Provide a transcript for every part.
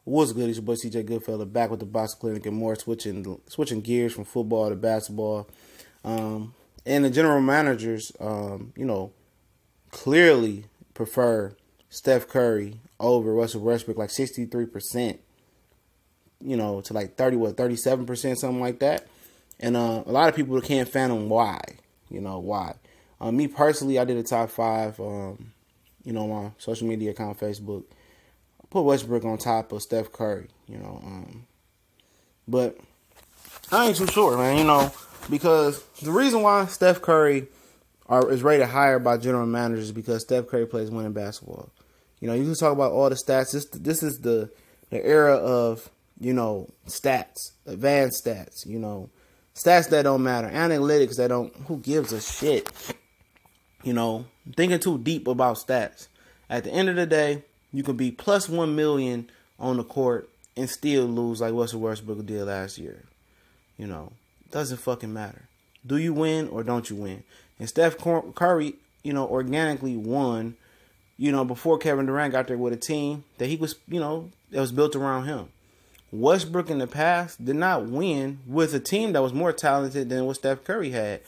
What's good? It's your boy CJ Goodfella back with the Box Clinic and more, switching gears from football to basketball. And the general managers, clearly prefer Steph Curry over Russell Westbrook, like 63%, to like 37%, something like that. And a lot of people can't fathom why. Why. Me personally, I did a top 5, on my social media account, Facebook. Put Westbrook on top of Steph Curry, but I ain't too sure, man, because the reason why Steph Curry is rated higher by general managers is because Steph Curry plays winning basketball. You can talk about all the stats. This is the era of, stats, advanced stats, stats that don't matter, analytics that don't, who gives a shit, thinking too deep about stats. At the end of the day, you can be plus 1 million on the court and still lose like Russell Westbrook did last year. Doesn't fucking matter. Do you win or don't you win? And Steph Curry, organically won, before Kevin Durant got there with a team that he was, that was built around him. Westbrook in the past did not win with a team that was more talented than what Steph Curry had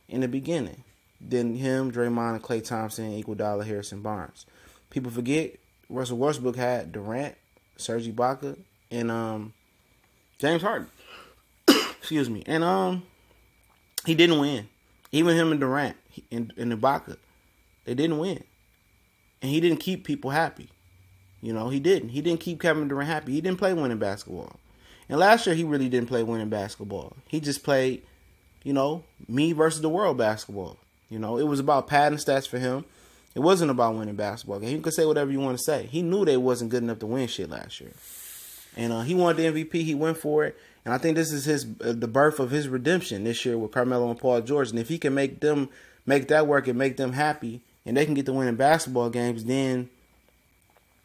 in the beginning. Than him, Draymond, and Klay Thompson, Iguodala, Harrison Barnes. People forget Russell Westbrook had Durant, Serge Ibaka, and James Harden. Excuse me. And he didn't win. Even him and Durant and Ibaka, they didn't win. And he didn't keep people happy. He didn't. He didn't keep Kevin Durant happy. He didn't play winning basketball. And last year, he really didn't play winning basketball. He just played, me versus the world basketball. It was about padding stats for him. It wasn't about winning basketball game. You can say whatever you want to say. He knew they wasn't good enough to win shit last year. And he wanted the MVP. He went for it. And I think this is the birth of his redemption this year with Carmelo and Paul George. And if he can make that work and make them happy, and they can get to winning basketball games, then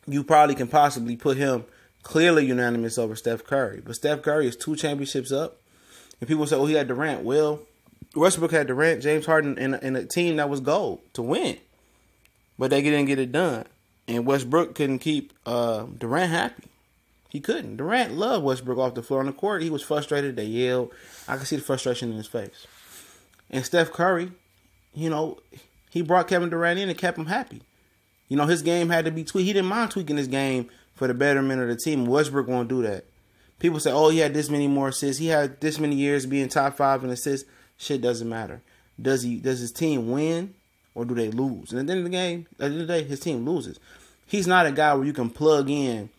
you probably can possibly put him clearly unanimous over Steph Curry. But Steph Curry is 2 championships up. And people say, he had Durant. Well, Westbrook had Durant, James Harden, and a team that was gold to win. But they didn't get it done. And Westbrook couldn't keep Durant happy. He couldn't. Durant loved Westbrook off the floor on the court. He was frustrated. They yelled. I could see the frustration in his face. And Steph Curry, he brought Kevin Durant in and kept him happy. His game had to be tweaked. He didn't mind tweaking his game for the betterment of the team. Westbrook won't do that. People say, he had this many more assists. He had this many years being top 5 in assists. Shit doesn't matter. Does his team win? Or do they lose? And at the end of the game, at the end of the day, his team loses. He's not a guy where you can plug in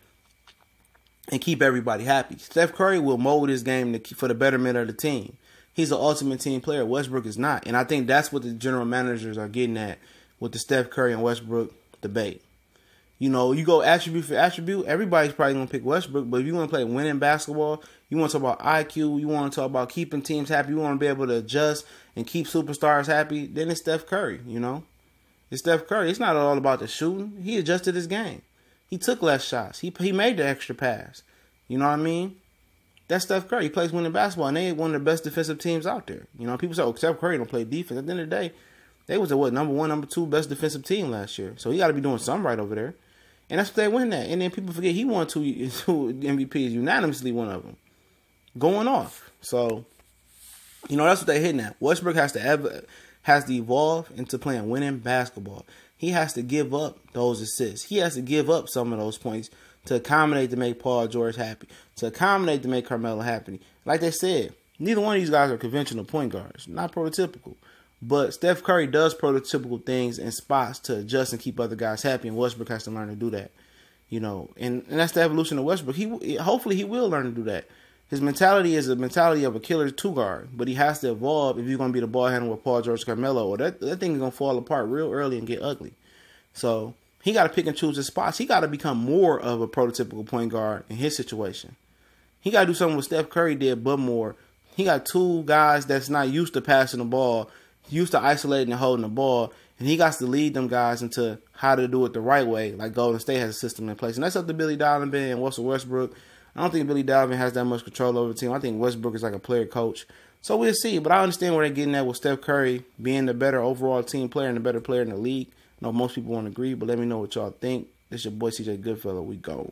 and keep everybody happy. Steph Curry will mold his game for the betterment of the team. He's an ultimate team player. Westbrook is not. And I think that's what the general managers are getting at with the Steph Curry and Westbrook debate. You go attribute for attribute, everybody's probably going to pick Westbrook. But if you want to play winning basketball, you want to talk about IQ, you want to talk about keeping teams happy, you want to be able to adjust and keep superstars happy, then it's Steph Curry, It's Steph Curry. It's not all about the shooting. He adjusted his game. He took less shots. He made the extra pass. You know what I mean? That's Steph Curry. He plays winning basketball, and they ain't one of the best defensive teams out there. People say, Steph Curry don't play defense. At the end of the day, they was the, number 1, number 2 best defensive team last year. So he got to be doing something right over there. And that's what they win at. And then people forget he won 2 MVPs, unanimously one of them, going off. So, that's what they're hitting at. Westbrook has to evolve into playing winning basketball. He has to give up those assists. He has to give up some of those points to accommodate to make Paul George happy, to accommodate to make Carmelo happy. Like they said, neither one of these guys are conventional point guards, not prototypical. But Steph Curry does prototypical things in spots to adjust and keep other guys happy, and Westbrook has to learn to do that. And that's the evolution of Westbrook. Hopefully he will learn to do that. His mentality is a mentality of a killer 2-guard, but he has to evolve if you're going to be the ball handler with Paul George, Carmelo, or that thing is going to fall apart real early and get ugly. So he got to pick and choose his spots. He got to become more of a prototypical point guard in his situation. He got to do something what Steph Curry did, but more. He got 2 guys that's not used to passing the ball, used to isolating and holding the ball, and he got to lead them guys into how to do it the right way, like Golden State has a system in place. And that's up to Billy Donovan and Russell Westbrook. I don't think Billy Donovan has that much control over the team. I think Westbrook is like a player coach. So we'll see. But I understand where they're getting at with Steph Curry being the better overall team player and the better player in the league. I know most people won't agree, but let me know what y'all think. This your boy CJ Goodfella. We go.